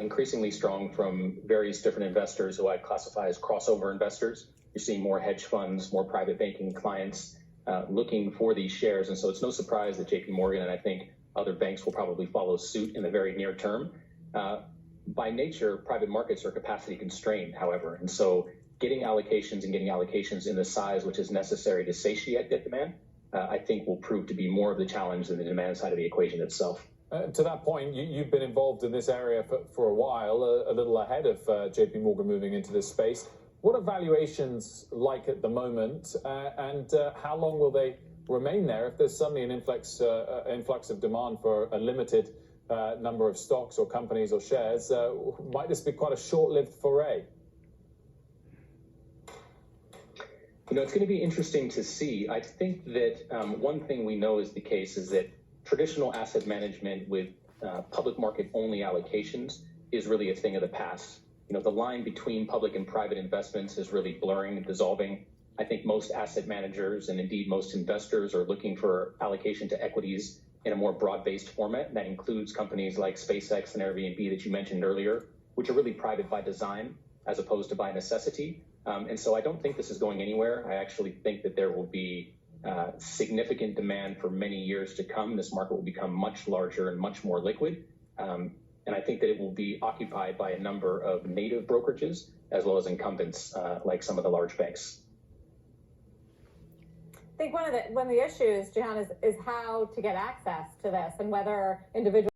increasingly strong from various different investors who I classify as crossover investors. You're seeing more hedge funds, more private banking clients looking for these shares. And so it's no surprise that JP Morgan and I think other banks will probably follow suit in the very near term. By nature, private markets are capacity constrained, however. And so getting allocations in the size which is necessary to satiate that demand, I think will prove to be more of the challenge than the demand side of the equation itself. To that point, you've been involved in this area for a while, a little ahead of JP Morgan moving into this space. What are valuations like at the moment, and how long will they remain there if there's suddenly an influx of demand for a limited number of stocks or companies or shares? Might this be quite a short-lived foray? It's going to be interesting to see. I think that one thing we know is the case is that traditional asset management with public market only allocations is really a thing of the past. The line between public and private investments is really blurring and dissolving. I think most asset managers and indeed most investors are looking for allocation to equities in a more broad-based format that includes companies like SpaceX and Airbnb that you mentioned earlier, which are really private by design as opposed to by necessity. And so I don't think this is going anywhere. I actually think that there will be significant demand for many years to come. This market will become much larger and much more liquid. And I think that it will be occupied by a number of native brokerages as well as incumbents like some of the large banks. I think one of the issues, Jihan, is how to get access to this and whether individuals